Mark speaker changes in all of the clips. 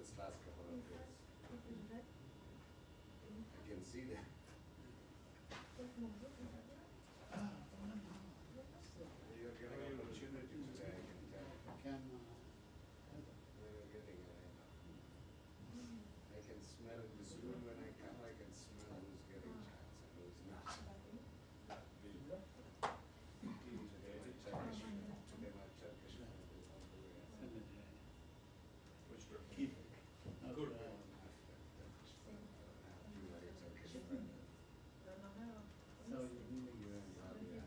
Speaker 1: since last couple of days. I can see that. You're getting an opportunity today, I can tell. You're getting it, I know. I can smell in this room when I come, I can smell who's getting chance and who's not. Today my Turkish friend is on the way.
Speaker 2: Which Turkish?
Speaker 3: Keep
Speaker 2: Good.
Speaker 1: I don't have to like a Turkish friend.
Speaker 3: So you're leaving
Speaker 1: You and Rabia.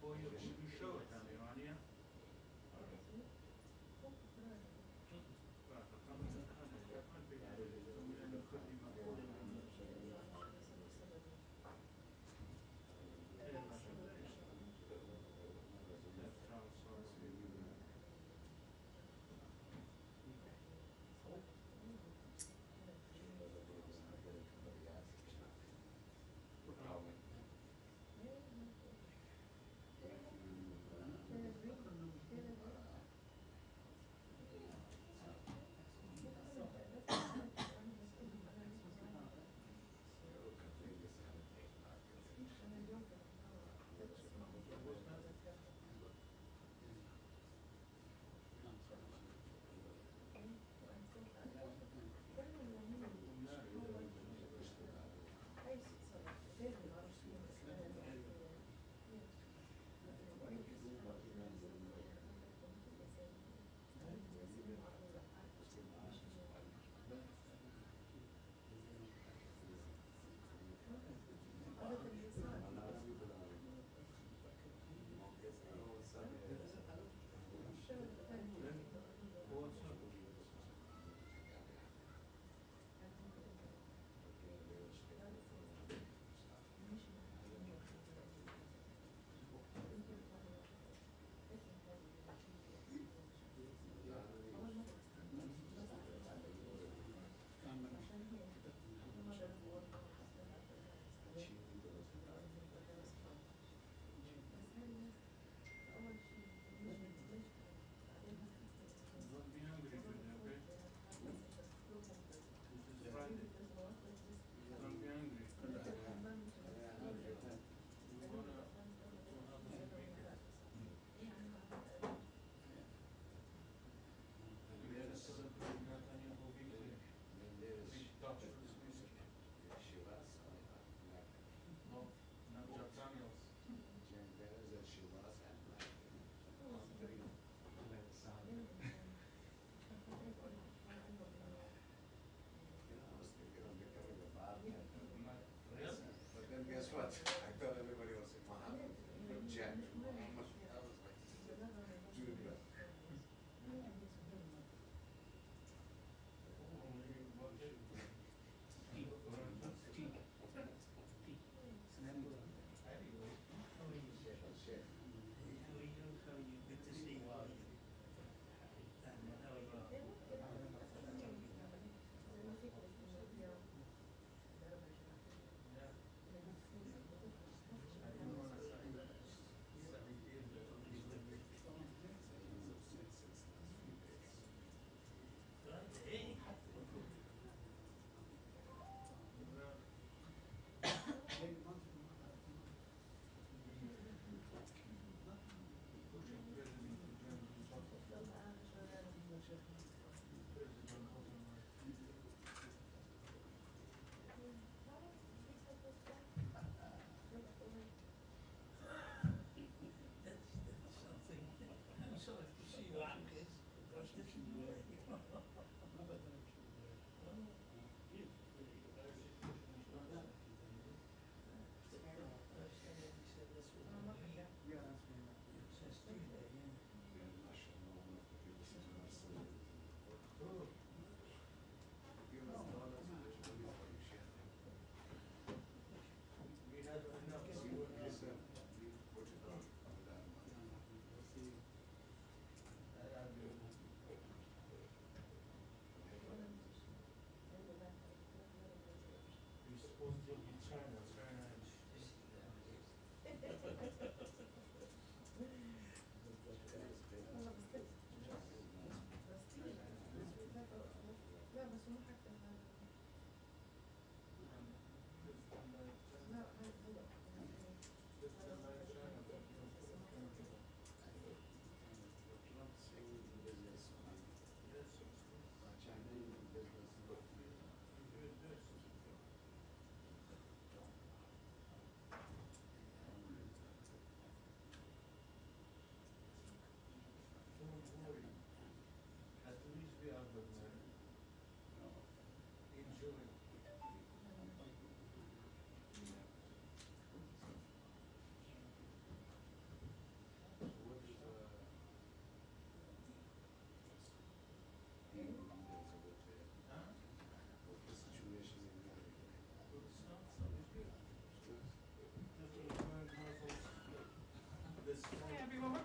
Speaker 2: poi you show it, Tammy, on here. Guarda, fammi vedere.
Speaker 1: If you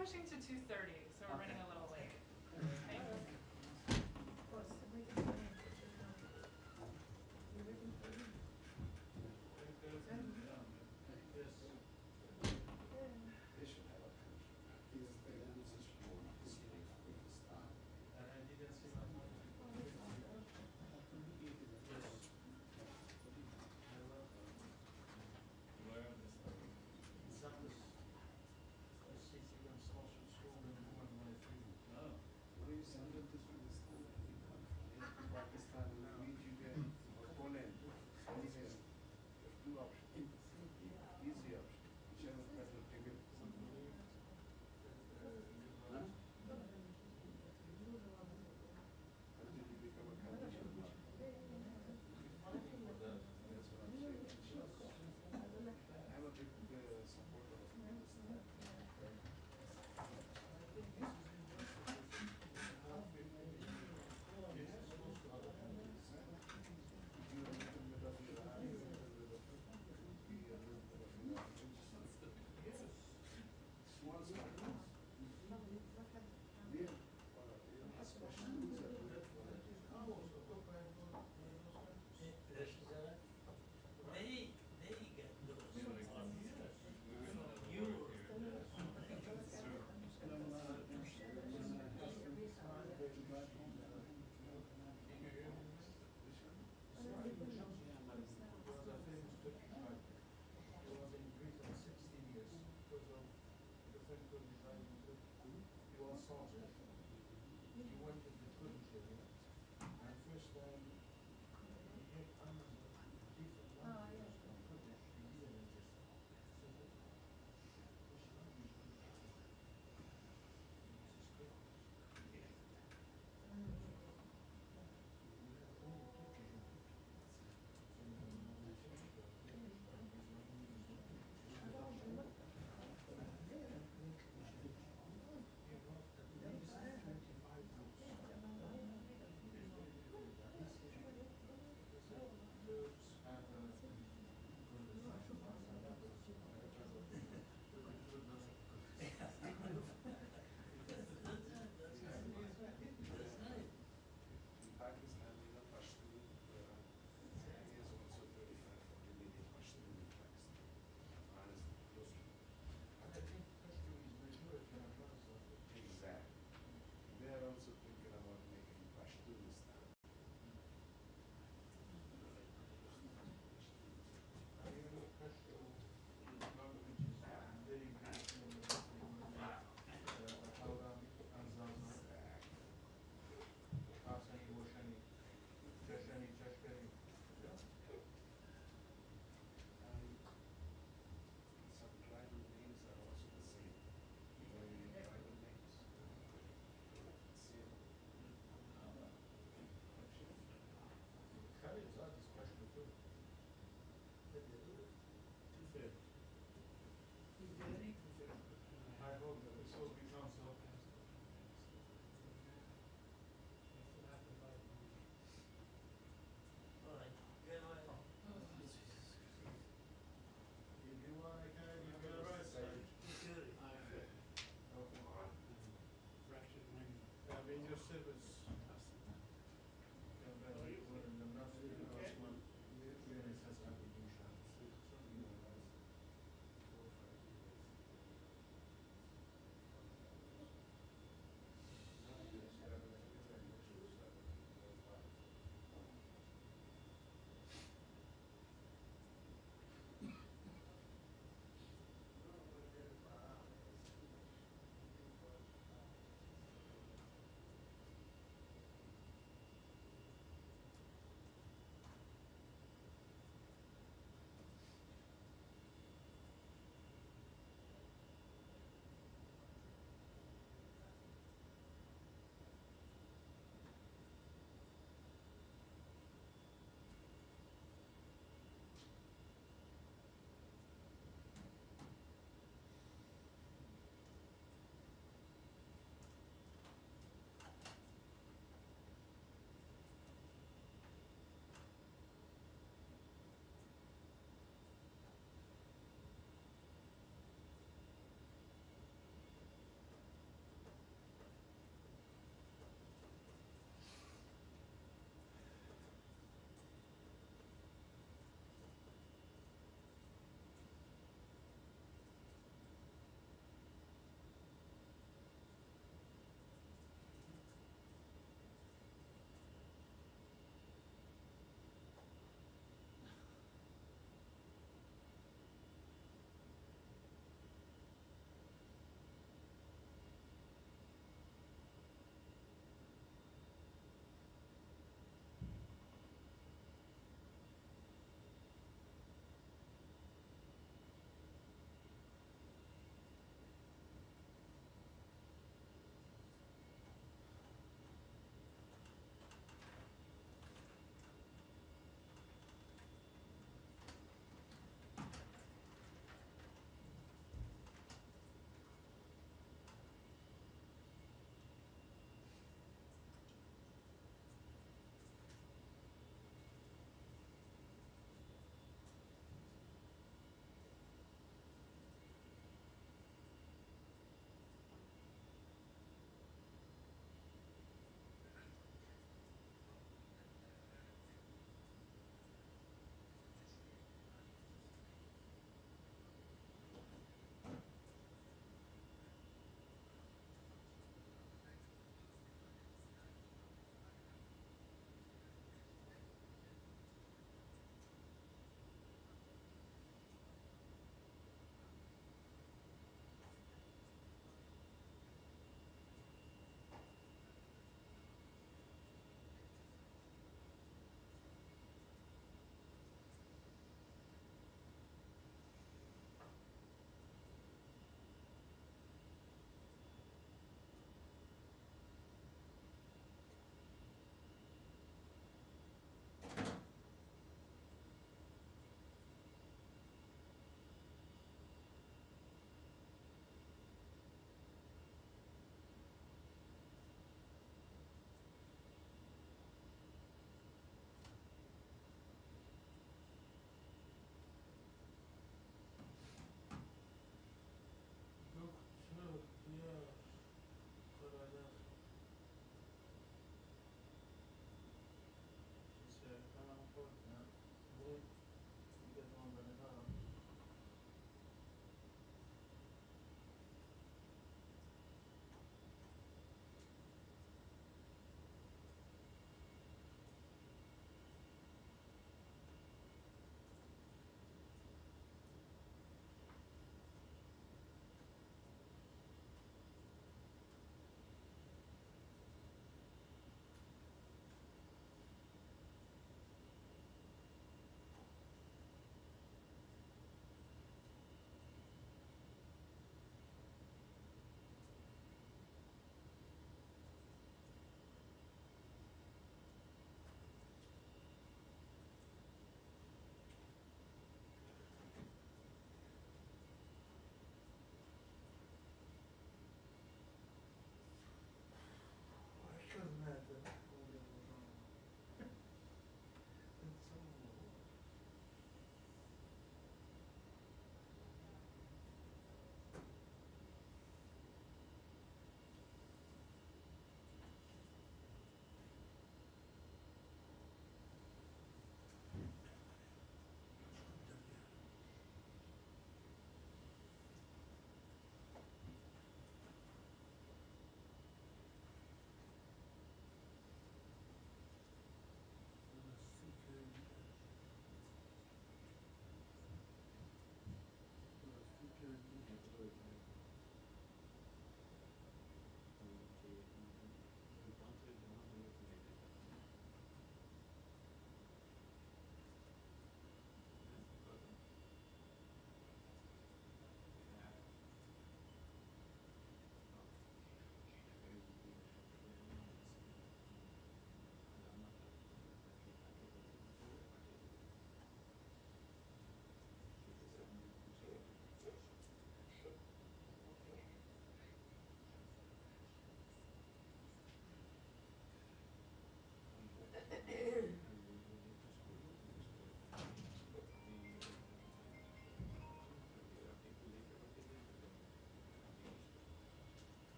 Speaker 4: pushing to 2:30, so we're running a little late. Okay.
Speaker 1: They should have a country. These things just more peaceful from the start.
Speaker 2: And I didn't see my mom.
Speaker 1: Where you send them to Pakistan? You come from Pakistan and meet you there. Or Poland. Anywhere. You have two options. Easy option. Whichever better ticket. Huh? Until you become a country. That's what I'm saying. I'm a big supporter of Pakistan. Small countries. Yeah. Especially those are good for Pakistan, Pashtun, he is also 35-40 million Pashtun in Pakistan. Afghanistan, close to. Exactly. They are also thinking about making Pashtunistan. Some tribal names are also the same. You know Indian tribal names? Same.
Speaker 2: I hope this will become so. If you want, I can give you a right side. Major service.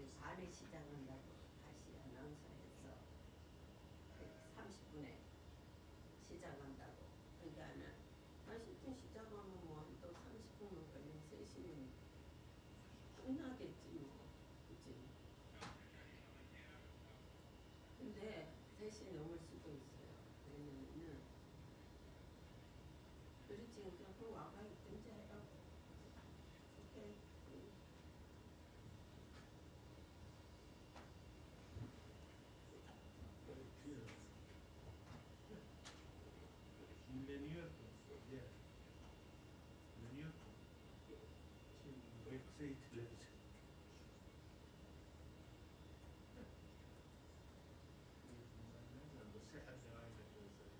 Speaker 5: 10시 반에 시작한다고 다시 아나운서에서 30분에 시작한다고. 그러니까는 40분 시작하면 뭐 또 30분만 걸리면 3시면 끝나겠지 뭐. 그치? 근데 3시 넘을 수도 있어요. 왜냐면은 그렇지. 그러니까 그 와가 있든지 해요. 오케이.
Speaker 2: Millennium, yeah. Millennium. Website lives. الصحة الدعائية الوebsite.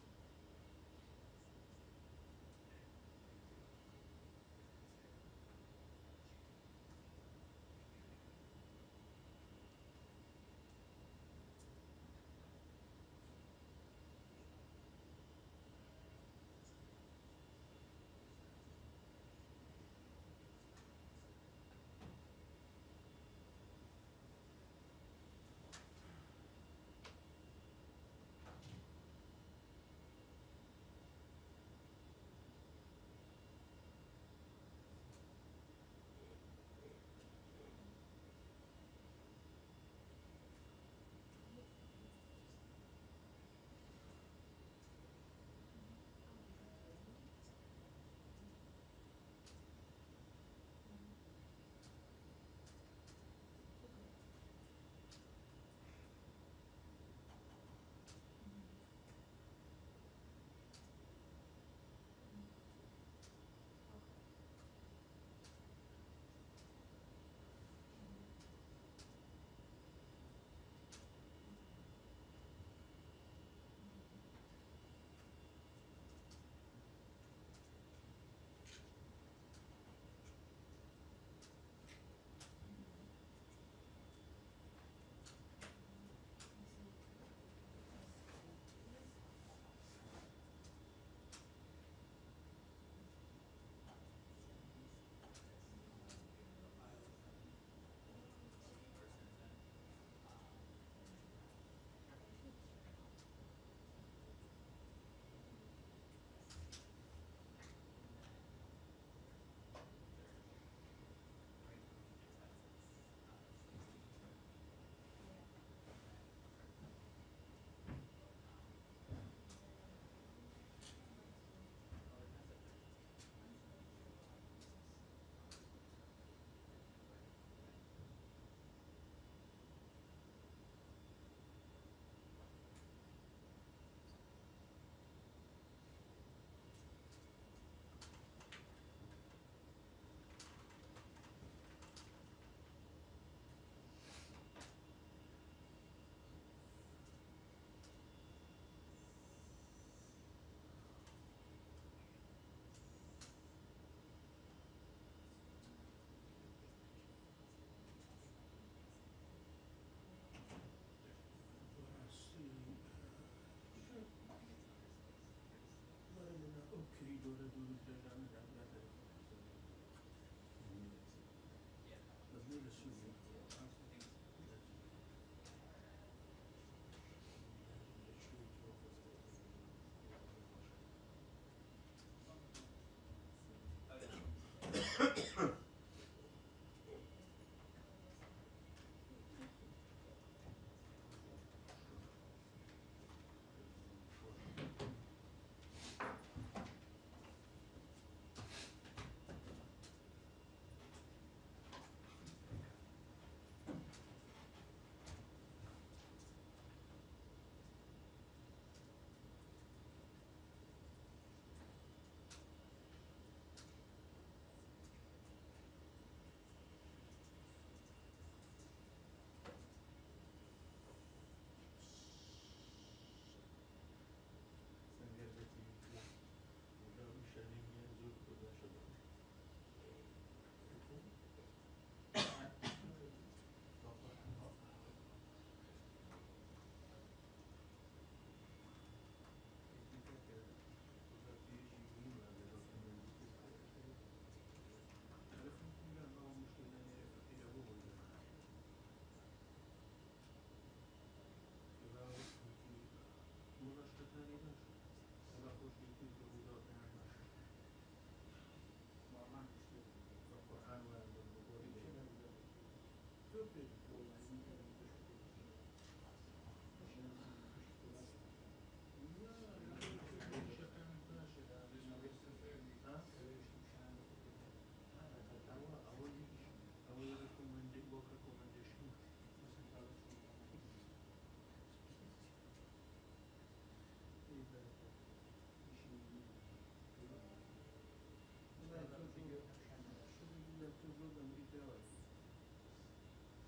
Speaker 1: fazladan iddia var.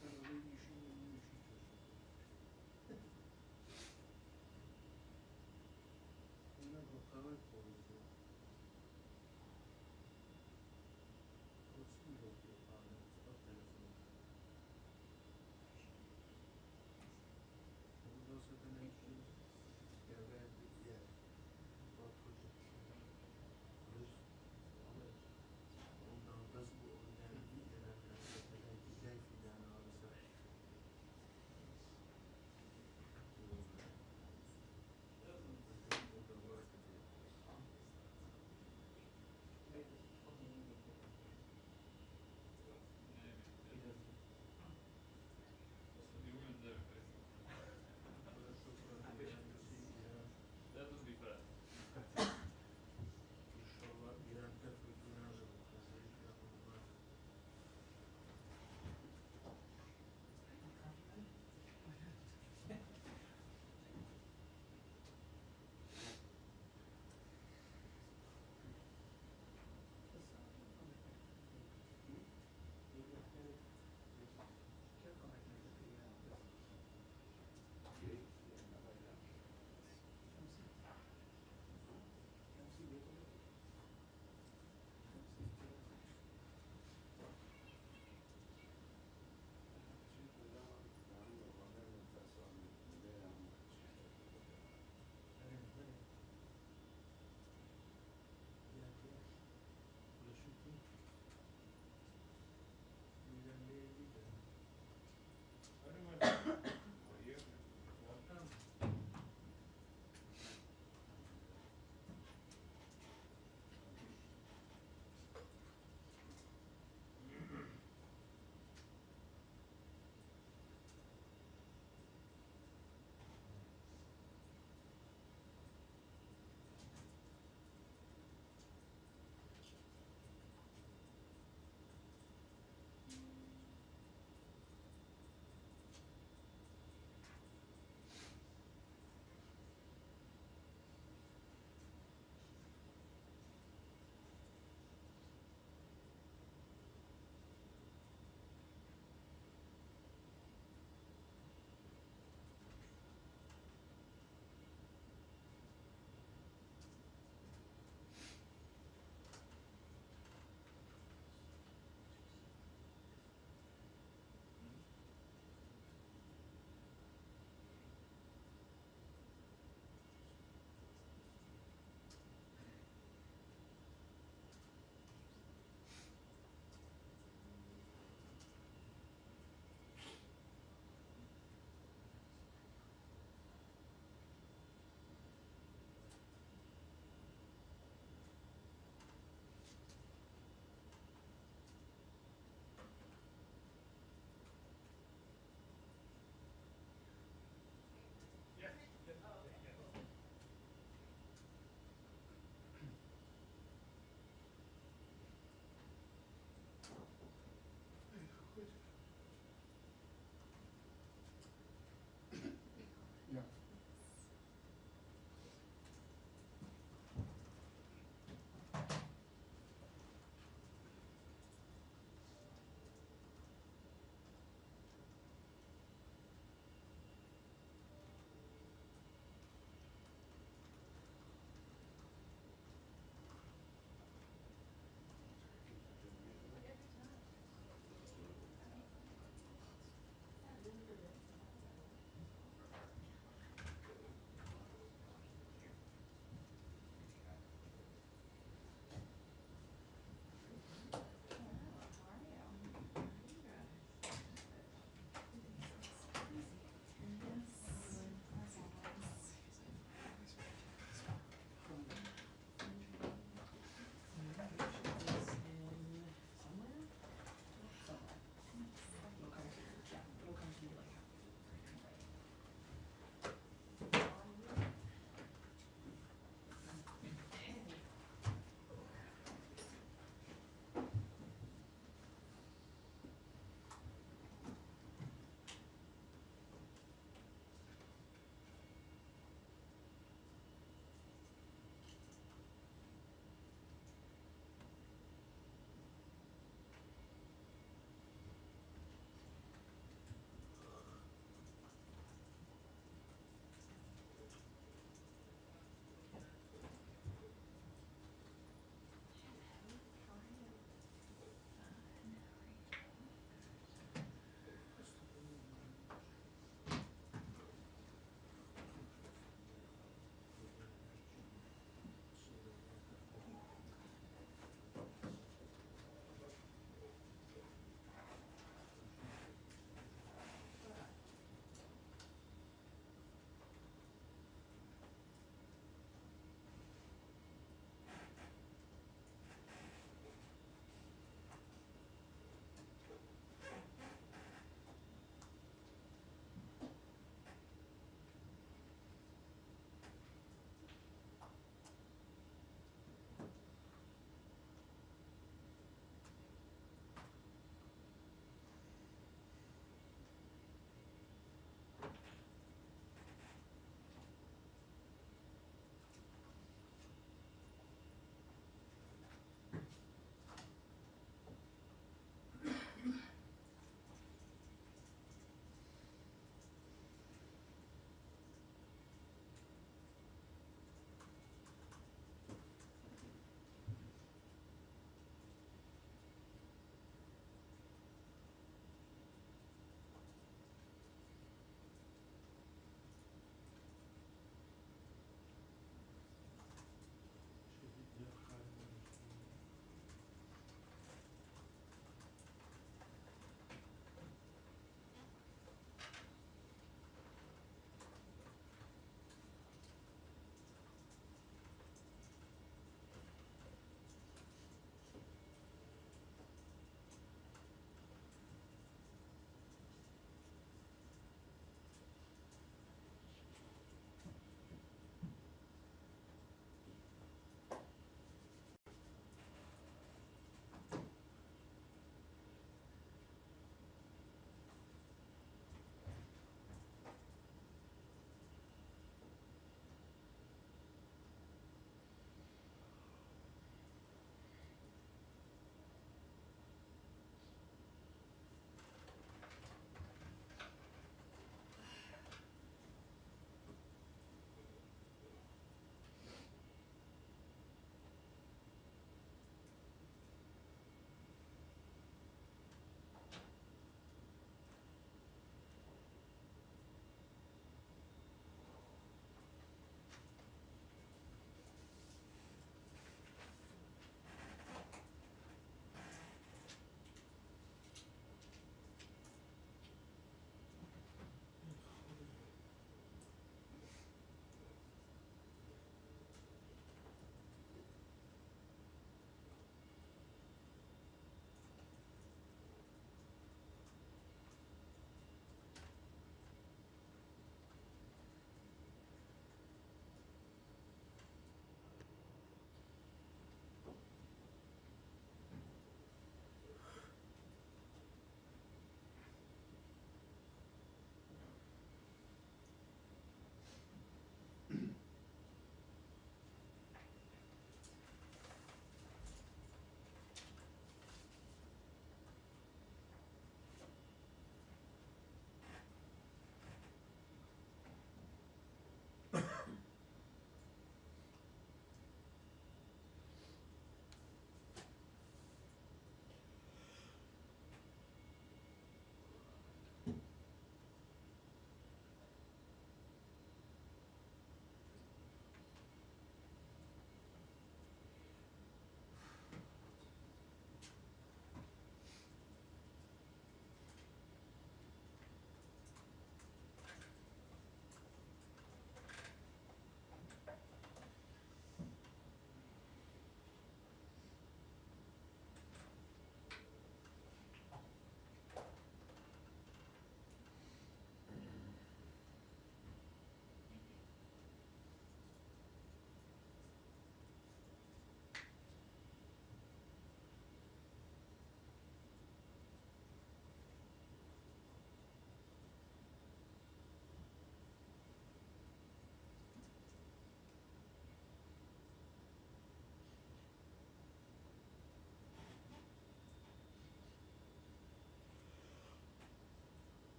Speaker 1: Sen orayı işin üşütüyorsun. Una hakaret boyutu. Consular diyor abi. Bak telefonu. Ondan sonra ne işin? Geldi yer. Bak hocam. Yes. Ama ondan nasıl bu yani genelde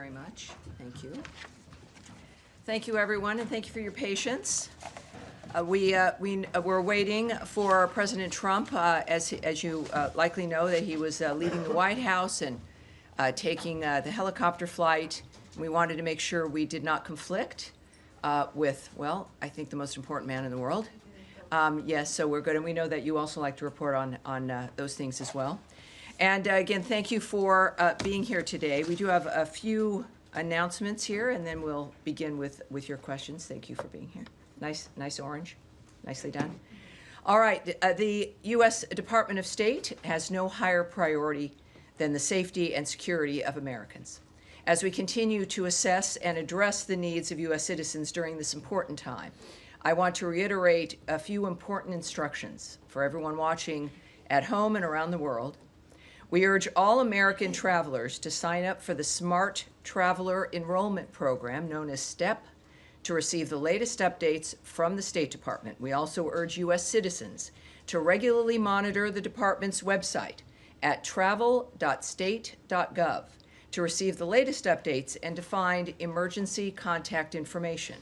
Speaker 6: very much. Thank you. Thank you, everyone, and thank you for your patience. We're waiting for President Trump, as you likely know, that he was leaving the White House and taking the helicopter flight. We wanted to make sure we did not conflict with, well, I think the most important man in the world. Yes, so we're good, and we know that you also like to report on those things as well. And again, thank you for being here today. We do have a few announcements here, and then we'll begin with your questions. Thank you for being here. Nice orange. Nicely done. All right, the U.S. Department of State has no higher priority than the safety and security of Americans. As we continue to assess and address the needs of U.S. citizens during this important time, I want to reiterate a few important instructions for everyone watching at home and around the world. We urge all American travelers to sign up for the Smart Traveler Enrollment Program, known as STEP, to receive the latest updates from the State Department. We also urge U.S. citizens to regularly monitor the department's website at travel.state.gov to receive the latest updates and to find emergency contact information.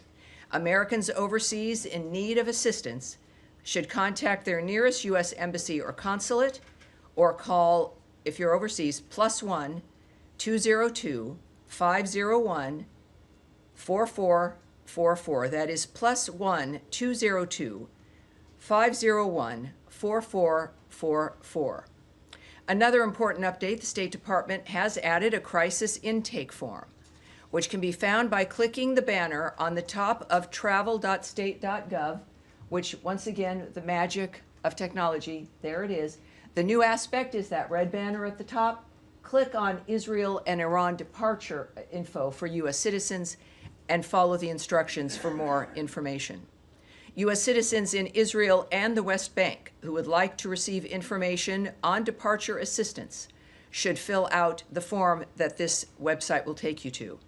Speaker 6: Americans overseas in need of assistance should contact their nearest U.S. embassy or consulate, or call, if you're overseas, +1 202 501 4444. That is +1 202 501 4444. Another important update: the State Department has added a crisis intake form, which can be found by clicking the banner on the top of travel.state.gov, which, once again, the magic of technology, there it is. The new aspect is that red banner at the top. Click on Israel and Iran departure info for U.S. citizens and follow the instructions for more information. U.S. citizens in Israel and the West Bank who would like to receive information on departure assistance should fill out the form that this website will take you to.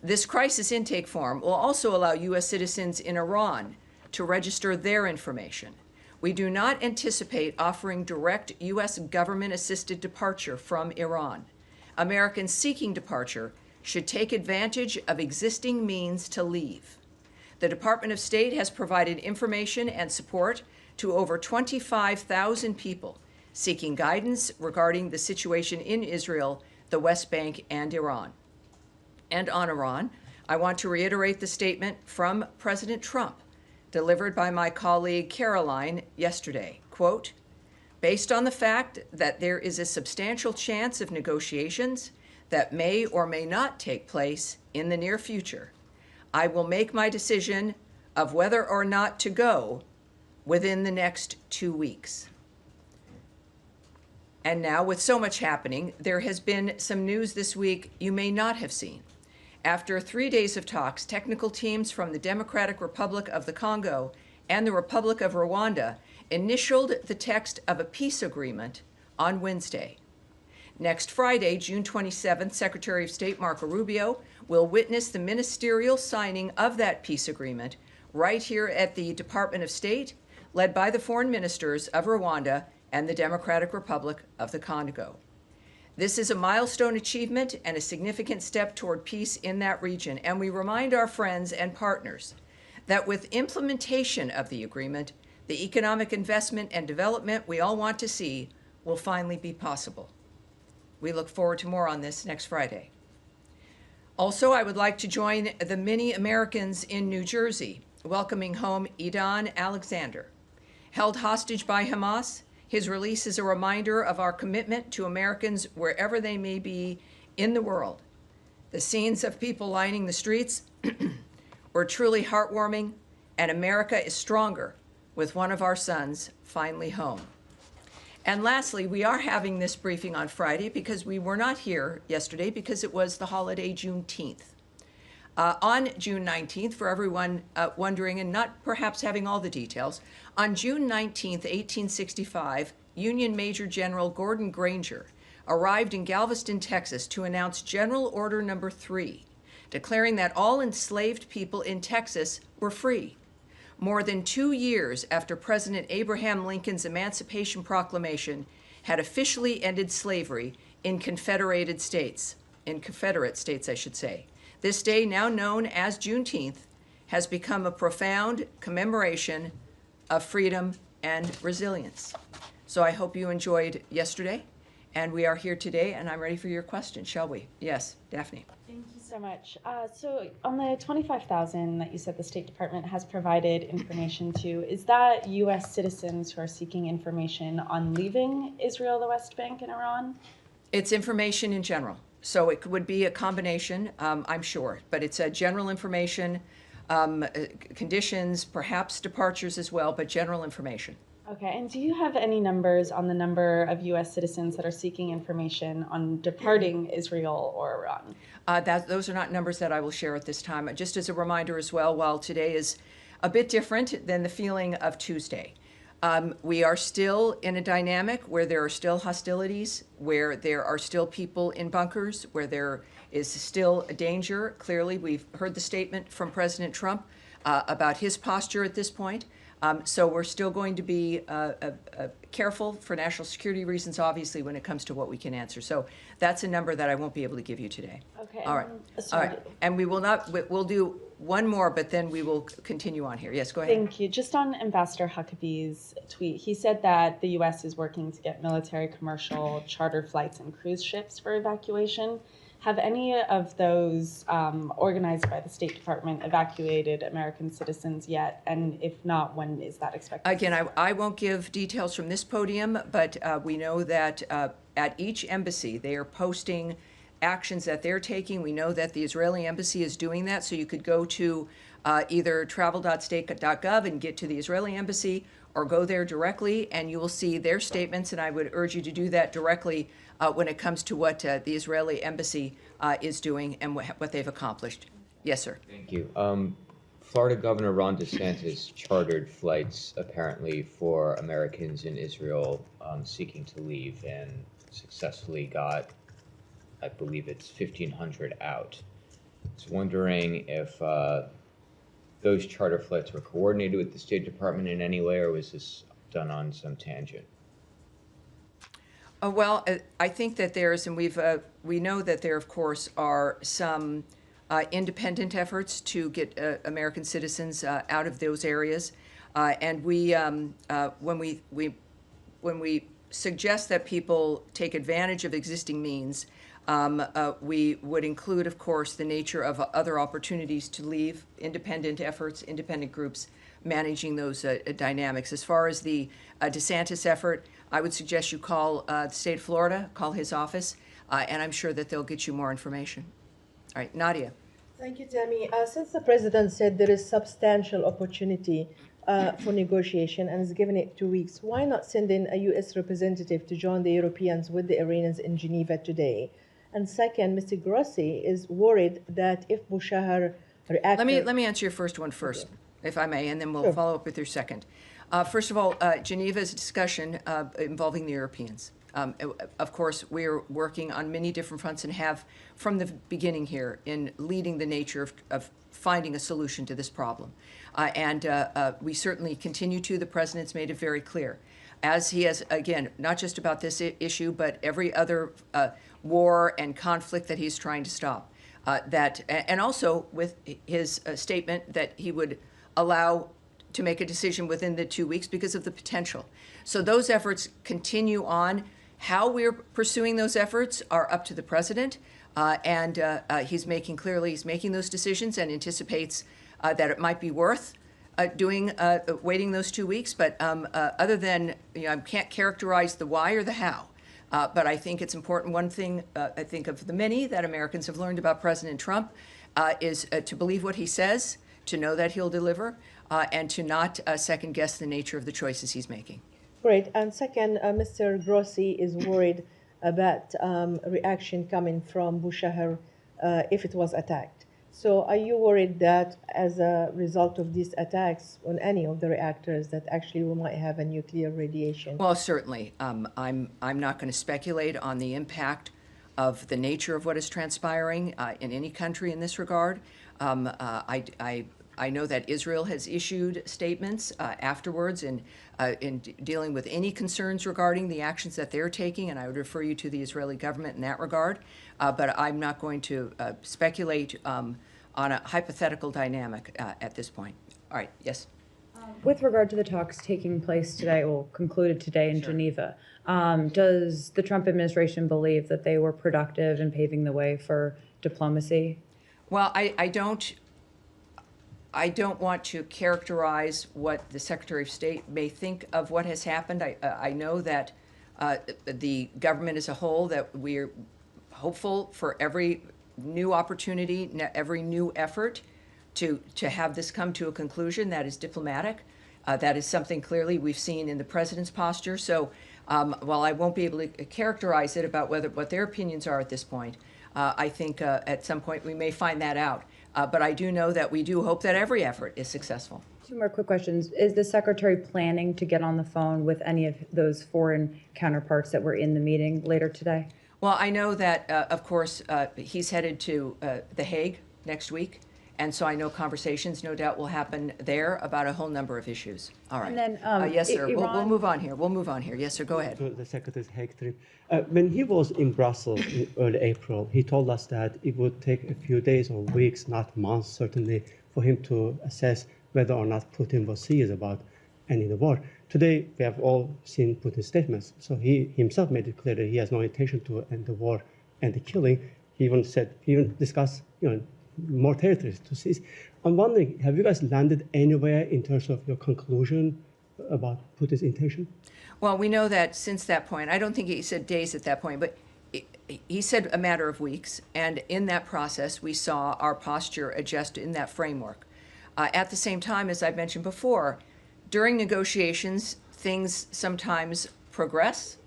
Speaker 6: This crisis intake form will also allow U.S. citizens in Iran to register their information. We do not anticipate offering direct U.S. government-assisted departure from Iran. Americans seeking departure should take advantage of existing means to leave. The Department of State has provided information and support to over 25,000 people seeking guidance regarding the situation in Israel, the West Bank, and Iran. And on Iran, I want to reiterate the statement from President Trump, delivered by my colleague Caroline yesterday. Quote, "Based on the fact that there is a substantial chance of negotiations that may or may not take place in the near future, I will make my decision of whether or not to go within the next 2 weeks." And now, with so much happening, there has been some news this week you may not have seen. After 3 days of talks, technical teams from the Democratic Republic of the Congo and the Republic of Rwanda initialed the text of a peace agreement on Wednesday. Next Friday, June 27th, Secretary of State Marco Rubio will witness the ministerial signing of that peace agreement right here at the Department of State, led by the foreign ministers of Rwanda and the Democratic Republic of the Congo. This is a milestone achievement and a significant step toward peace in that region, and we remind our friends and partners that with implementation of the agreement, the economic investment and development we all want to see will finally be possible. We look forward to more on this next Friday. Also, I would like to join the many Americans in New Jersey welcoming home Idan Alexander. Held hostage by Hamas, his release is a reminder of our commitment to Americans wherever they may be in the world. The scenes of people lining the streets were truly heartwarming, and America is stronger with one of our sons finally home. And lastly, we are having this briefing on Friday because we were not here yesterday because it was the holiday Juneteenth. On June 19th, for everyone wondering and not perhaps having all the details, on June 19th, 1865, Union Major General Gordon Granger arrived in Galveston, Texas to announce General Order No. 3, declaring that all enslaved people in Texas were free. More than 2 years after President Abraham Lincoln's Emancipation Proclamation had officially ended slavery in Confederated States. in Confederate states, I should say. This day, now known as Juneteenth, has become a profound commemoration of freedom and resilience. So I hope you enjoyed yesterday, and we are here today, and I'm ready for your question, shall we? Yes, Daphne.
Speaker 7: Thank you so much. So on the 25,000 that you said the State Department has provided information to, is that U.S. citizens who are seeking information on leaving Israel, the West Bank, and Iran?
Speaker 6: It's information in general. So it would be a combination, I'm sure, but it's a general information, conditions, perhaps departures as well, but general information.
Speaker 7: Okay, and do you have any numbers on the number of U.S. citizens that are seeking information on departing Israel or Iran?
Speaker 6: Those are not numbers that I will share at this time. Just as a reminder as well, while today is a bit different than the feeling of Tuesday, we are still in a dynamic where there are still hostilities, where there are still people in bunkers, where there is still a danger. Clearly, we've heard the statement from President Trump about his posture at this point. So we're still going to be careful for national security reasons, obviously, when it comes to what we can answer. So that's a number that I won't be able to give you today.
Speaker 7: Okay.
Speaker 6: All right. All right. And we will not, we'll do one more, but then we will continue on here. Yes, go ahead.
Speaker 7: Thank you. Just on Ambassador Huckabee's tweet, he said that the U.S. is working to get military, commercial, charter flights, and cruise ships for evacuation. Have any of those organized by the State Department evacuated American citizens yet? And if not, when is that expected?
Speaker 6: Again, I won't give details from this podium, but we know that at each embassy, they are posting actions that they're taking. We know that the Israeli embassy is doing that. So you could go to either travel.state.gov and get to the Israeli embassy, or go there directly, and you will see their statements. And I would urge you to do that directly when it comes to what the Israeli embassy is doing and what they've accomplished. Yes, sir.
Speaker 8: Thank you. Florida Governor Ron DeSantis chartered flights apparently for Americans in Israel seeking to leave and successfully got, I believe it's 1,500 out. I was wondering if those charter flights were coordinated with the State Department in any way, or was this done on some tangent?
Speaker 6: Well, I think that there's, and we know that there, of course, are some independent efforts to get American citizens out of those areas, and when we suggest that people take advantage of existing means, we would include, of course, the nature of other opportunities to leave, independent efforts, independent groups managing those dynamics. As far as the DeSantis effort, I would suggest you call the state of Florida, call his office, and I'm sure that they'll get you more information. All right, Nadia.
Speaker 3: Thank you, Tammy. Since the president said there is substantial opportunity for negotiation and has given it 2 weeks, why not send in a U.S. representative to join the Europeans with the Iranians in Geneva today? And second, Mr. Grossi is worried that if Boushahar reacted...
Speaker 6: Let me answer your first one first, if I may, and then we'll follow up with your second. First of all, Geneva is a discussion involving the Europeans. Of course, we're working on many different fronts and have from the beginning here in leading the nature of finding a solution to this problem. And we certainly continue to. The president's made it very clear, as he has, again, not just about this issue, but every other war and conflict that he's trying to stop. And also with his statement that he would allow to make a decision within the 2 weeks because of the potential. So those efforts continue on. How we're pursuing those efforts are up to the president, and he's making those decisions and anticipates that it might be worth waiting those 2 weeks. But other than, I can't characterize the why or the how. But I think it's important. One thing I think of the many that Americans have learned about President Trump is to believe what he says, to know that he'll deliver, and to not second guess the nature of the choices he's making.
Speaker 3: Great. And second, Mr. Grossi is worried about reaction coming from Boushahar if it was attacked. So are you worried that as a result of these attacks on any of the reactors that actually we might have a nuclear radiation?
Speaker 6: Well, certainly. I'm not going to speculate on the impact of the nature of what is transpiring in any country in this regard. I I know that Israel has issued statements afterwards in dealing with any concerns regarding the actions that they're taking, and I would refer you to the Israeli government in that regard. But I'm not going to speculate on a hypothetical dynamic at this point. All right, yes?
Speaker 9: With regard to the talks taking place today, well, concluded today in Geneva, does the Trump administration believe that they were productive in paving the way for diplomacy?
Speaker 6: Well, I don't want to characterize what the Secretary of State may think of what has happened. I know that the government as a whole, that we're hopeful for every new opportunity, every new effort to have this come to a conclusion that is diplomatic. That is something clearly we've seen in the president's posture. So while I won't be able to characterize it about what their opinions are at this point, I think at some point we may find that out. But I do know that we do hope that every effort is successful.
Speaker 9: 2 more quick questions. Is the Secretary planning to get on the phone with any of those foreign counterparts that were in the meeting later today?
Speaker 6: Well, I know that, of course, he's headed to The Hague next week. And so I know conversations, no doubt, will happen there about a whole number of issues. All right.
Speaker 9: And then,
Speaker 6: yes, sir. We'll
Speaker 9: Iran-
Speaker 6: move on here. We'll move on here. Yes, sir. Go ahead.
Speaker 10: To the Secretary's Hague trip. When he was in Brussels in early April, he told us that it would take a few days or weeks, not months, certainly, for him to assess whether or not Putin was serious about ending the war. Today, we have all seen Putin's statements. So he himself made it clear that he has no intention to end the war and the killing. He even discussed, more territories to seize. I'm wondering, have you guys landed anywhere in terms of your conclusion about Putin's intention?
Speaker 6: Well, we know that since that point, I don't think he said days at that point, but he said a matter of weeks. And in that process, we saw our posture adjust in that framework. At the same time, as I've mentioned before, during negotiations, things sometimes progress,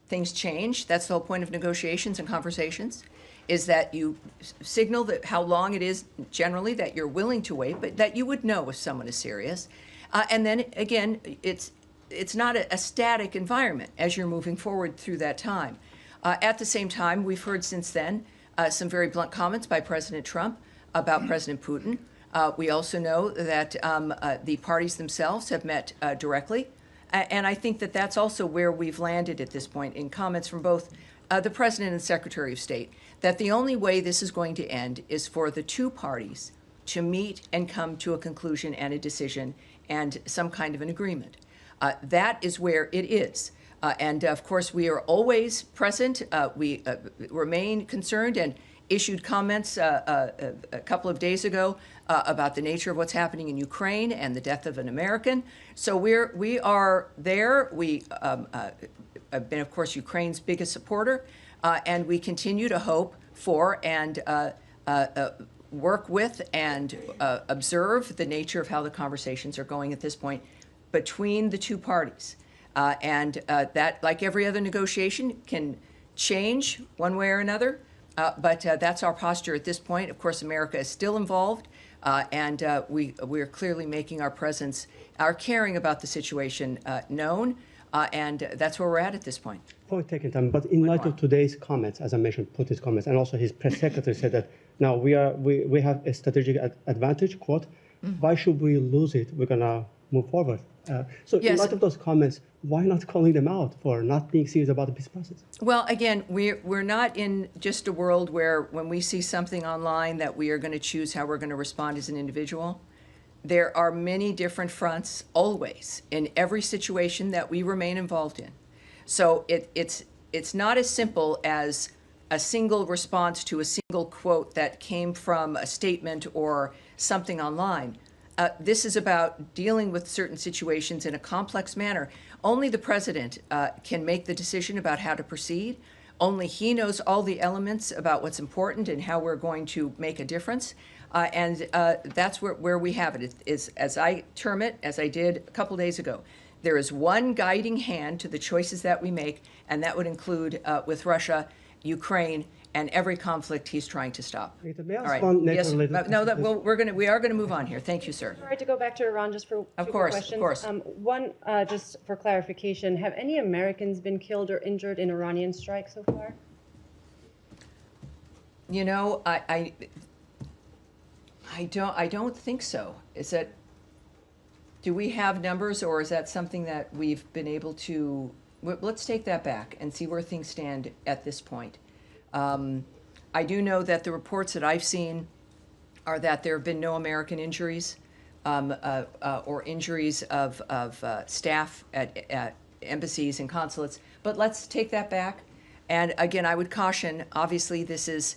Speaker 6: things change. That's the whole point of negotiations and conversations, is that you signal that how long it is generally that you're willing to wait, but that you would know if someone is serious. And then again, it's not a static environment as you're moving forward through that time. At the same time, we've heard since then some very blunt comments by President Trump about President Putin. We also know that the parties themselves have met directly. And I think that that's also where we've landed at this point in comments from both the President and Secretary of State, that the only way this is going to end is for the two parties to meet and come to a conclusion and a decision and some kind of an agreement. That is where it is. And of course, we are always present. We remain concerned and issued comments a couple of days ago about the nature of what's happening in Ukraine and the death of an American. So we are there. We have been, of course, Ukraine's biggest supporter, and we continue to hope for and work with and observe the nature of how the conversations are going at this point between the two parties. And that, like every other negotiation, can change one way or another. But that's our posture at this point. Of course, America is still involved, and we're clearly making our presence, our caring about the situation known, and that's where we're at this point.
Speaker 10: Point taken, Tammy. But in light of today's comments, as I mentioned, Putin's comments, and also his press secretary said that now we have a strategic advantage, quote, why should we lose it? We're going to move forward. So
Speaker 6: Yes.
Speaker 10: in light of those comments, why not calling them out for not being serious about the peace process?
Speaker 6: Well, again, we're not in just a world where when we see something online that we are going to choose how we're going to respond as an individual. There are many different fronts always in every situation that we remain involved in. So it's not as simple as a single response to a single quote that came from a statement or something online. This is about dealing with certain situations in a complex manner. Only the president can make the decision about how to proceed. Only he knows all the elements about what's important and how we're going to make a difference. And that's where we have it. It is, as I term it, as I did a couple days ago, there is one guiding hand to the choices that we make, and that would include with Russia, Ukraine, and every conflict he's trying to stop.
Speaker 10: May I
Speaker 6: All
Speaker 10: ask
Speaker 6: right.
Speaker 10: one
Speaker 6: Yes.
Speaker 10: NATO-related
Speaker 6: No.
Speaker 10: question?
Speaker 6: We are going to move on here. Thank you, sir.
Speaker 3: Sorry to go back to Iran just for
Speaker 6: Of
Speaker 3: two
Speaker 6: course,
Speaker 3: questions.
Speaker 6: of course.
Speaker 3: One, just for clarification, have any Americans been killed or injured in Iranian strikes so far?
Speaker 6: I don't think so. Is that, do we have numbers, or is that something that we've been able to, let's take that back and see where things stand at this point. I do know that the reports that I've seen are that there have been no American injuries or injuries of staff at embassies and consulates. But let's take that back. And again, I would caution, obviously, this is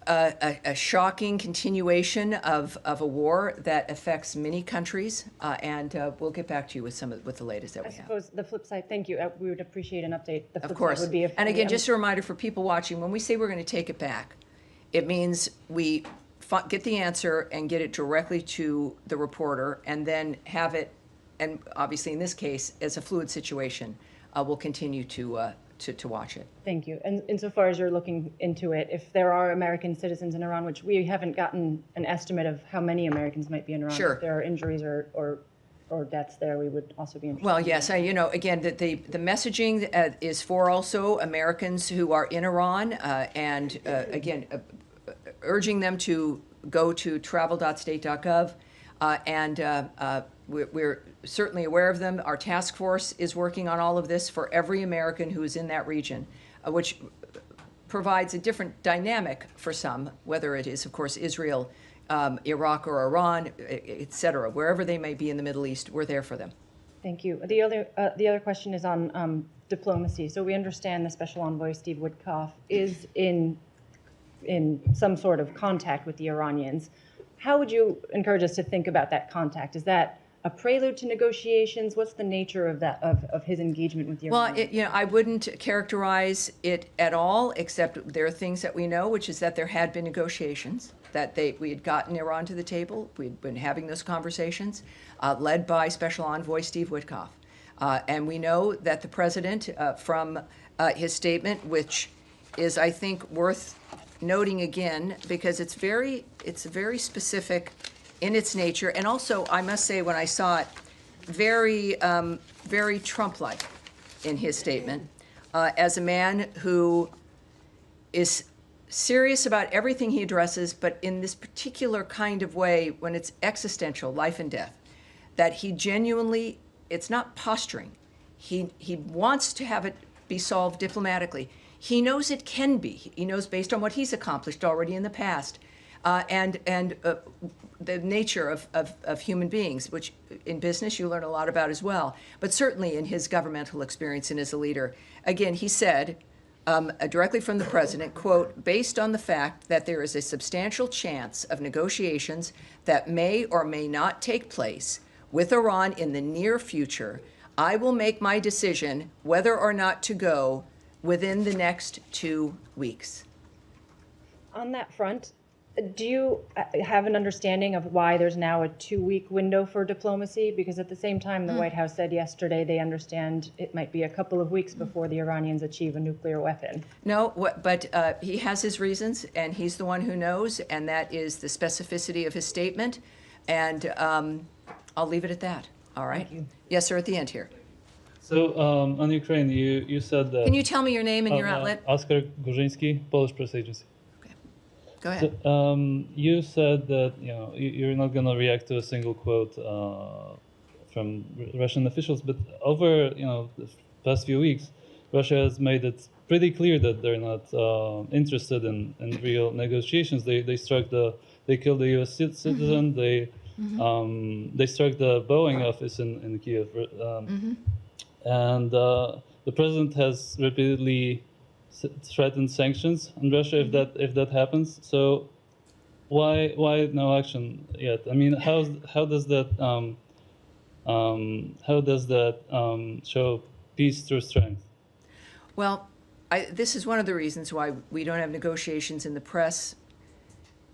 Speaker 6: a shocking continuation of a war that affects many countries, and we'll get back to you with with the latest that we have.
Speaker 11: I suppose the flip side, thank you, we would appreciate an update. The flip
Speaker 6: Of course.
Speaker 11: side would be if,
Speaker 6: And again, just a reminder for people watching, when we say we're going to take it back, it means we get the answer and get it directly to the reporter, and then have it, and obviously in this case, as a fluid situation, we'll continue to watch it.
Speaker 11: Thank you. And insofar as you're looking into it, if there are American citizens in Iran, which we haven't gotten an estimate of how many Americans might be in Iran,
Speaker 6: Sure.
Speaker 11: if there are injuries or deaths there, we would also be interested.
Speaker 6: Well, yes, again, the messaging is for also Americans who are in Iran, and again, urging them to go to travel.state.gov, and we're certainly aware of them. Our task force is working on all of this for every American who is in that region, which provides a different dynamic for some, whether it is, of course, Israel, Iraq or Iran, et cetera. Wherever they may be in the Middle East, we're there for them.
Speaker 11: Thank you. The other question is on diplomacy. So we understand the Special Envoy Steve Witkoff is in some sort of contact with the Iranians. How would you encourage us to think about that contact? Is that a prelude to negotiations? What's the nature of that of his engagement with the Iranians?
Speaker 6: Well, I wouldn't characterize it at all, except there are things that we know, which is that there had been negotiations, that we had gotten Iran to the table. We'd been having those conversations, led by Special Envoy Steve Witkoff. And we know that the president, from his statement, which is, I think, worth noting again, because it's very specific in its nature, and also, I must say, when I saw it, very Trump-like in his statement, as a man who is serious about everything he addresses, but in this particular kind of way, when it's existential, life and death, that he genuinely, it's not posturing. He wants to have it be solved diplomatically. He knows it can be. He knows, based on what he's accomplished already in the past, and the nature of human beings, which in business you learn a lot about as well, but certainly in his governmental experience and as a leader. Again, he said, directly from the president, quote, based on the fact that there is a substantial chance of negotiations that may or may not take place with Iran in the near future, I will make my decision whether or not to go within the next 2 weeks.
Speaker 11: On that front, do you have an understanding of why there's now a 2-week window for diplomacy? Because at the same time, the White House said yesterday they understand it might be a couple of weeks before the Iranians achieve a nuclear weapon.
Speaker 6: No, but he has his reasons, and he's the one who knows, and that is the specificity of his statement. And I'll leave it at that. All right?
Speaker 11: Thank you.
Speaker 6: Yes, sir, at the end here.
Speaker 12: So on Ukraine, you said that...
Speaker 6: Can you tell me your name and your outlet?
Speaker 12: Oskar Gurzyński, Polish Press Agency.
Speaker 6: Okay. Go ahead.
Speaker 12: So, you said that you're not going to react to a single quote from Russian officials, but over the past few weeks, Russia has made it pretty clear that they're not interested in real negotiations. They killed a U.S. citizen. They struck the Boeing office in Kiev. And the president has repeatedly threatened sanctions on Russia if that happens. So why no action yet? I mean, how does that show peace through strength?
Speaker 6: Well, this is one of the reasons why we don't have negotiations in the press,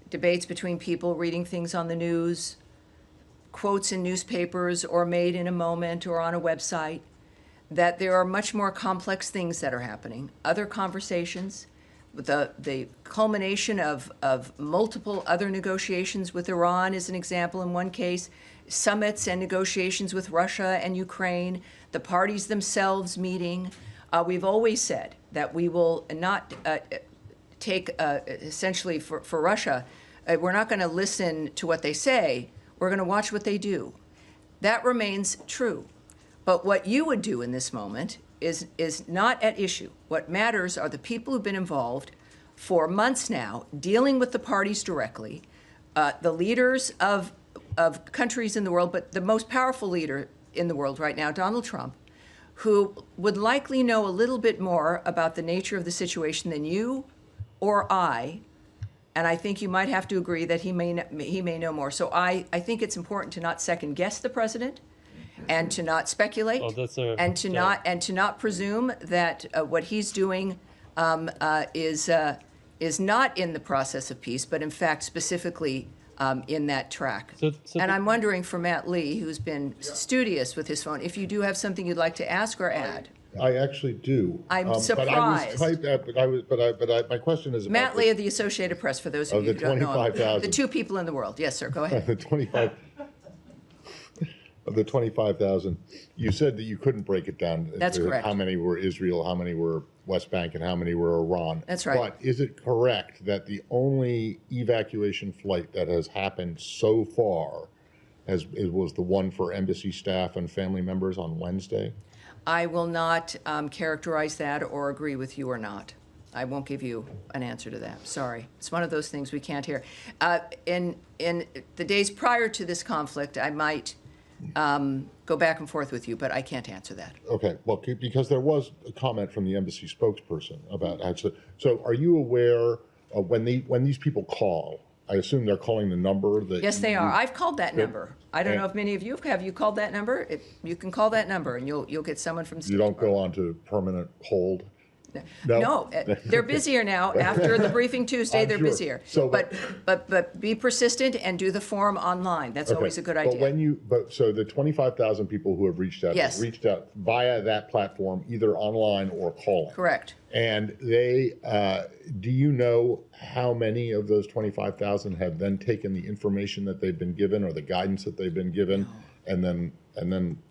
Speaker 6: debates between people reading things on the news, quotes in newspapers or made in a moment or on a website, that there are much more complex things that are happening. Other conversations, the culmination of multiple other negotiations with Iran is an example in one case, summits and negotiations with Russia and Ukraine, the parties themselves meeting. We've always said that we will not take, essentially for Russia, we're not going to listen to what they say. We're going to watch what they do. That remains true. But what you would do in this moment is not at issue. What matters are the people who've been involved for months now, dealing with the parties directly, the leaders of countries in the world, but the most powerful leader in the world right now, Donald Trump, who would likely know a little bit more about the nature of the situation than you or I. And I think you might have to agree that he may know more. So I think it's important to not second guess the president, and to not speculate, and to not presume that what he's doing is not in the process of peace, but in fact specifically in that track. And I'm wondering for Matt Lee, who's been studious with his phone, if you do have something you'd like to ask or add.
Speaker 13: I actually do.
Speaker 6: I'm surprised.
Speaker 13: My question is about
Speaker 6: Matt Lee of the Associated Press, for those of you who don't know him. The two people in the world. Yes, sir, go ahead.
Speaker 13: Of the 25,000, you said that you couldn't break it down.
Speaker 6: That's correct.
Speaker 13: How many were Israel, how many were West Bank, and how many were Iran.
Speaker 6: That's right.
Speaker 13: But is it correct that the only evacuation flight that has happened so far was the one for embassy staff and family members on Wednesday?
Speaker 6: I will not characterize that or agree with you or not. I won't give you an answer to that. Sorry. It's one of those things we can't hear. In the days prior to this conflict, I might go back and forth with you, but I can't answer that.
Speaker 13: Okay, well, because there was a comment from the embassy spokesperson about actually. So, are you aware of when these people call? I assume they're calling the number that.
Speaker 6: Yes, they are. I've called that number. I don't know if many of you have. You called that number? You can call that number, and you'll get someone from.
Speaker 13: You don't go on to permanent hold.
Speaker 6: No, they're busier now. After the briefing Tuesday, they're busier. So, but be persistent and do the form online. That's always a good idea.
Speaker 13: So the 25,000 people who have reached out,
Speaker 6: yes,
Speaker 13: have reached out via that platform, either online or calling.
Speaker 6: Correct.
Speaker 13: And they, do you know how many of those 25,000 have then taken the information that they've been given or the guidance that they've been given, and then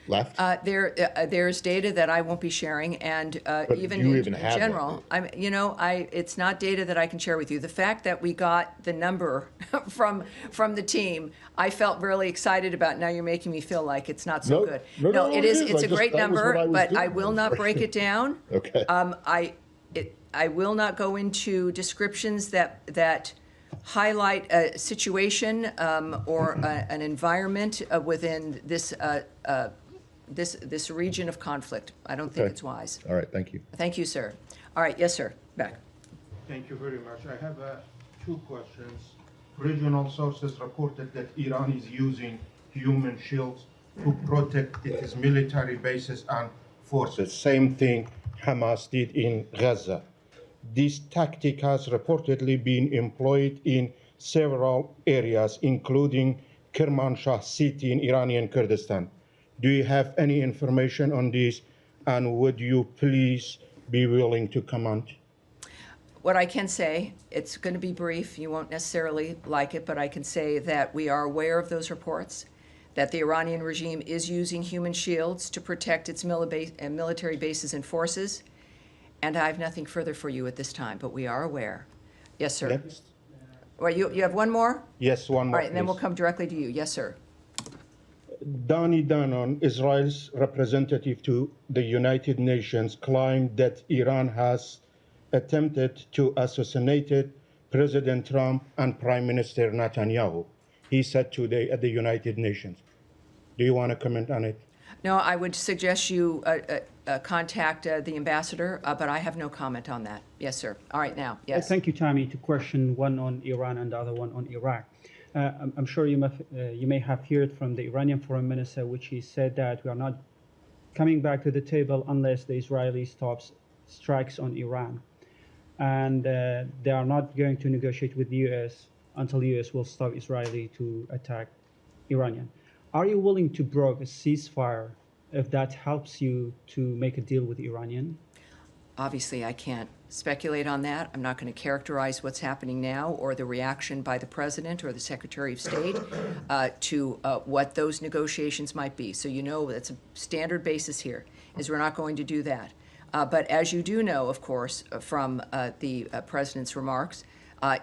Speaker 13: left?
Speaker 6: There's data that I won't be sharing, and even in general, it's not data that I can share with you. The fact that we got the number from the team, I felt really excited about. Now you're making me feel like it's not so good. No, it is. It's a great number, but I will not break it down.
Speaker 13: Okay.
Speaker 6: I will not go into descriptions that highlight a situation or an environment within this region of conflict. I don't think it's wise.
Speaker 13: All right, thank you.
Speaker 6: Thank you, sir. All right, yes, sir. Back.
Speaker 14: Thank you very much. I have two questions. Regional sources reported that Iran is using human shields to protect its military bases and forces. Same thing Hamas did in Gaza. This tactic has reportedly been employed in several areas, including Kermanshah city in Iranian Kurdistan. Do you have any information on this, and would you please be willing to comment?
Speaker 6: What I can say, it's going to be brief. You won't necessarily like it, but I can say that we are aware of those reports, that the Iranian regime is using human shields to protect its military bases and forces, and I have nothing further for you at this time, but we are aware. Yes, sir.
Speaker 14: Next.
Speaker 6: Well, you have one more?
Speaker 14: Yes, one more.
Speaker 6: All right, and then we'll come directly to you. Yes, sir.
Speaker 14: Danon, Israel's representative to the United Nations, claimed that Iran has attempted to assassinate President Trump and Prime Minister Netanyahu. He said today at the United Nations. Do you want to comment on it?
Speaker 6: No, I would suggest you contact the ambassador, but I have no comment on that. Yes, sir. All right, now, yes.
Speaker 15: Thank you, Tammy. To question one on Iran and the other one on Iraq. I'm sure you may have heard from the Iranian foreign minister, which he said that we are not coming back to the table unless the Israeli stops strikes on Iran. And they are not going to negotiate with the U.S. until the U.S. will stop Israeli to attack Iranian. Are you willing to broker a ceasefire if that helps you to make a deal with the Iranian?
Speaker 6: Obviously, I can't speculate on that. I'm not going to characterize what's happening now or the reaction by the president or the Secretary of State to what those negotiations might be. So you know that's a standard basis here, is we're not going to do that. But as you do know, of course, from the president's remarks,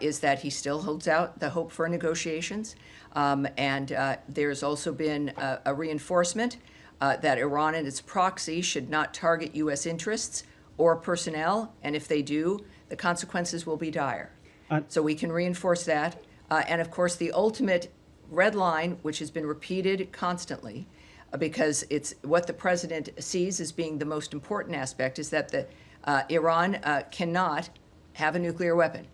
Speaker 6: is that he still holds out the hope for negotiations. There's also been a reinforcement that Iran and its proxy should not target U.S. interests or personnel, and if they do, the consequences will be dire. So we can reinforce that. And of course, the ultimate red line, which has been repeated constantly, because it's what the president sees as being the most important aspect, is that Iran cannot have a nuclear weapon.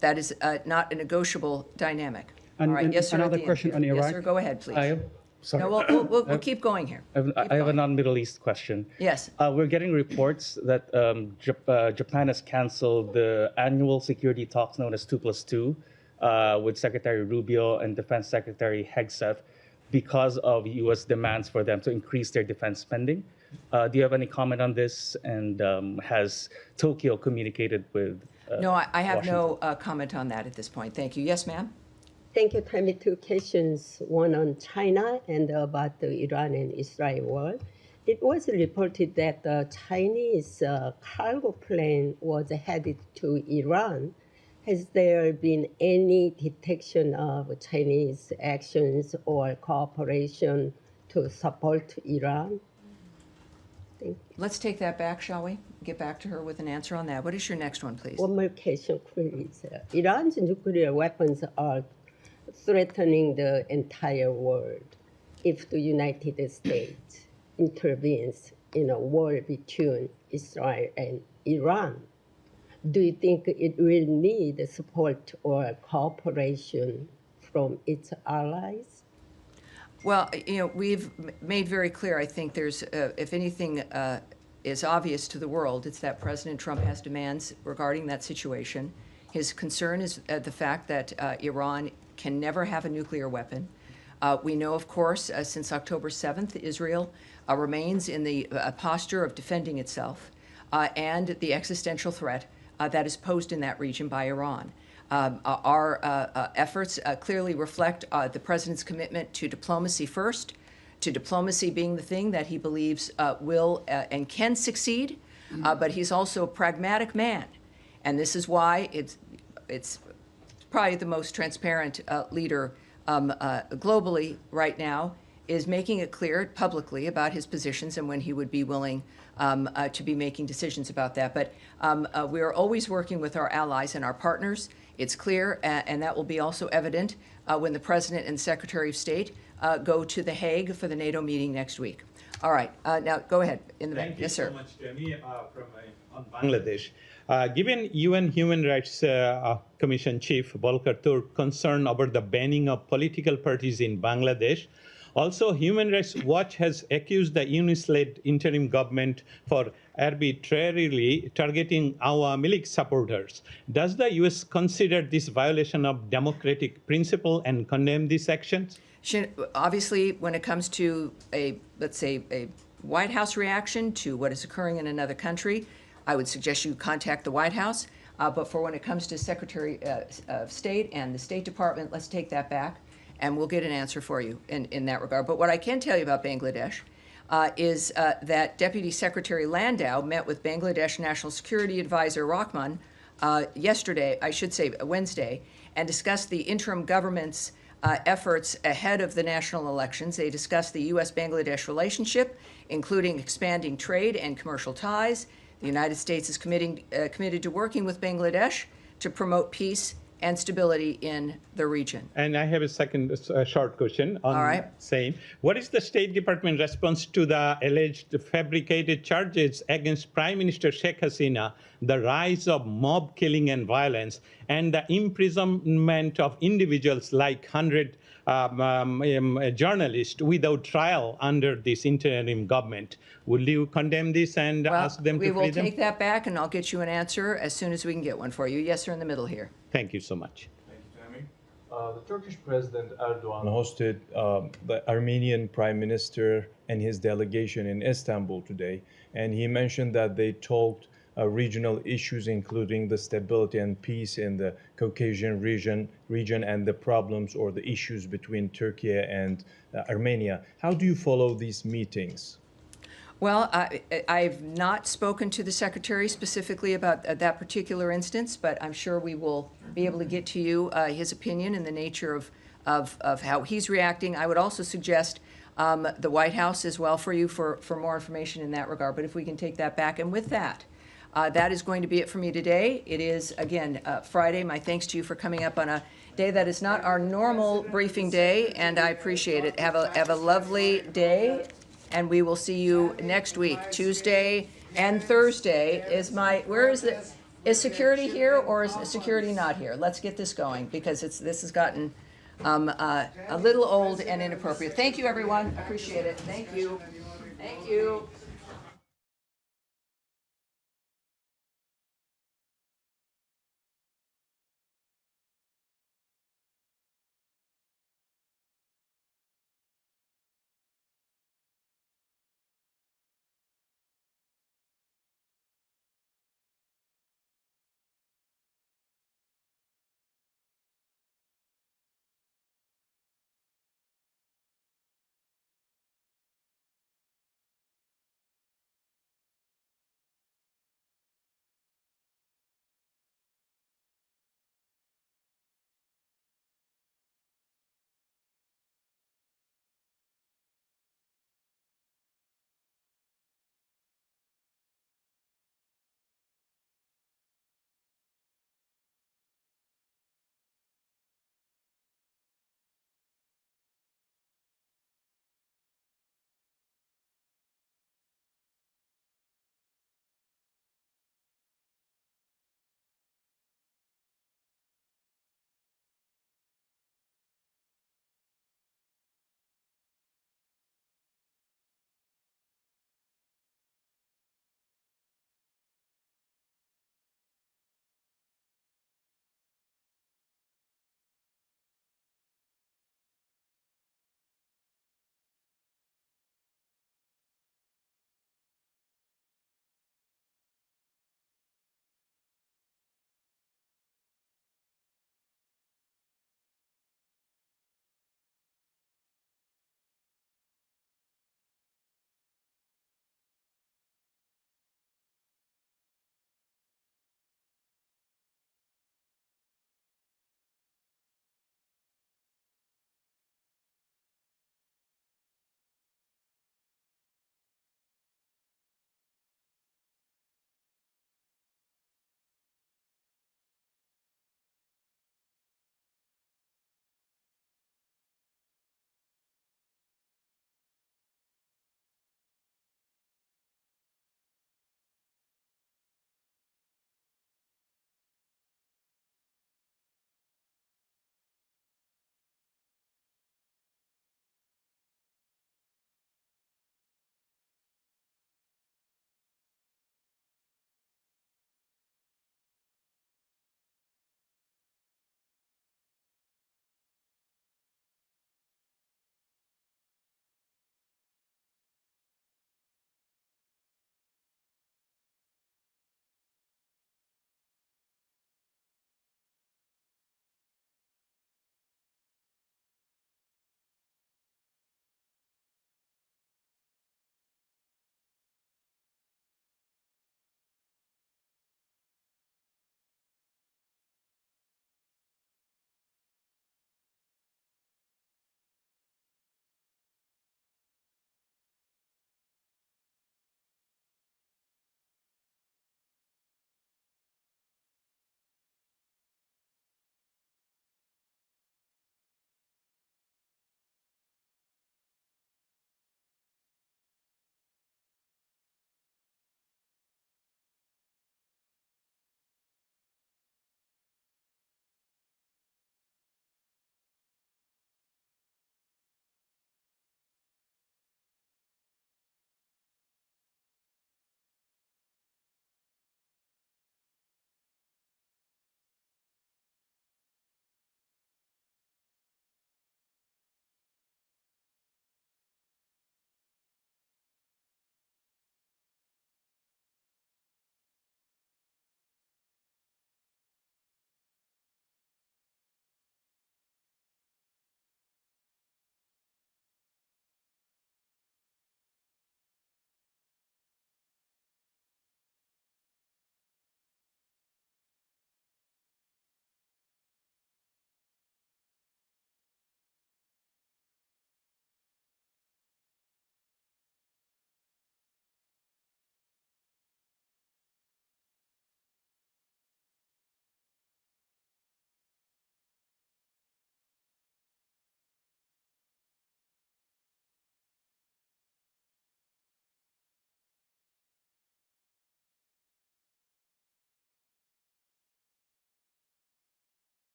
Speaker 6: That is not a negotiable dynamic.
Speaker 15: And,
Speaker 6: all right, yes, sir.
Speaker 15: another question on Iraq.
Speaker 6: Yes, sir. Go ahead, please.
Speaker 8: Sorry.
Speaker 6: No, we'll keep going here.
Speaker 12: I have a non-Middle East question.
Speaker 6: Yes.
Speaker 12: We're getting reports that Japan has canceled the annual security talks known as 2+2 with Secretary Rubio and Defense Secretary Hegseth because of U.S. demands for them to increase their defense spending. Do you have any comment on this? And has Tokyo communicated with
Speaker 6: No, I have
Speaker 12: Washington?
Speaker 6: no comment on that at this point. Thank you. Yes, ma'am?
Speaker 16: Thank you, Tammy. Two questions, one on China and about the Iran and Israel war. It was reported that the Chinese cargo plane was headed to Iran. Has there been any detection of Chinese actions or cooperation to support Iran? Thank you.
Speaker 6: Let's take that back, shall we? Get back to her with an answer on that. What is your next one, please?
Speaker 16: One more question, please. Iran's nuclear weapons are threatening the entire world. If the United States intervenes in a war between Israel and Iran, do you think it will need support or cooperation from its allies?
Speaker 6: Well, we've made very clear, I think there's, if anything is obvious to the world, it's that President Trump has demands regarding that situation. His concern is the fact that Iran can never have a nuclear weapon. We know, of course, since October 7th, Israel remains in the posture of defending itself and the existential threat that is posed in that region by Iran. Our efforts clearly reflect the president's commitment to diplomacy first, to diplomacy being the thing that he believes will and can succeed, but he's also a pragmatic man. And this is why it's probably the most transparent leader globally right now, is making it clear publicly about his positions and when he would be willing to be making decisions about that. But we are always working with our allies and our partners. It's clear, and that will be also evident when the President and Secretary of State go to The Hague for the NATO meeting next week. All right, now go ahead in the back. Yes, sir.
Speaker 17: Thank you so much, Tammy, on Bangladesh. Given UN Human Rights Commission Chief Volker Turk concern over the banning of political parties in Bangladesh, also Human Rights Watch has accused the UNIS-led interim government for arbitrarily targeting Awami League supporters. Does the U.S. consider this violation of democratic principle and condemn these actions?
Speaker 6: Obviously, when it comes to let's say, a White House reaction to what is occurring in another country, I would suggest you contact the White House. But for when it comes to Secretary of State and the State Department, let's take that back, and we'll get an answer for you in that regard. But what I can tell you about Bangladesh is that Deputy Secretary Landau met with Bangladesh National Security Advisor Rahman yesterday, I should say Wednesday, and discussed the interim government's efforts ahead of the national elections. They discussed the U.S.-Bangladesh relationship, including expanding trade and commercial ties. The United States is committed to working with Bangladesh to promote peace and stability in the region.
Speaker 17: And I have a second short question on
Speaker 6: All right.
Speaker 17: same. What is the State Department response to the alleged fabricated charges against Prime Minister Sheikh Hasina, the rise of mob killing and violence, and the imprisonment of individuals like 100 journalists without trial under this interim government? Will you condemn this and ask them to free them?
Speaker 6: We will take that back, and I'll get you an answer as soon as we can get one for you. Yes, sir, in the middle here.
Speaker 17: Thank you so much.
Speaker 2: Thank you, Tammy. The Turkish President Erdogan hosted the Armenian Prime Minister and his delegation in Istanbul today, and he mentioned that they talked regional issues, including the stability and peace in the Caucasian region and the problems or the issues between Turkey and Armenia. How do you follow these meetings?
Speaker 6: Well, I've not spoken to the Secretary specifically about that particular instance, but I'm sure we will be able to get to you his opinion and the nature of how he's reacting. I would also suggest the White House as well for you for more information in that regard. But if we can take that back. And with that, that is going to be it for me today. It is, again, Friday. My thanks to you for coming up on a day that is not our normal briefing day, and I appreciate it. Have a lovely day, and we will see you next week. Tuesday and Thursday is where is it? Is security here or is security not here? Let's get this going because this has gotten a little old and inappropriate. Thank you, everyone. Appreciate it. Thank you. Thank you.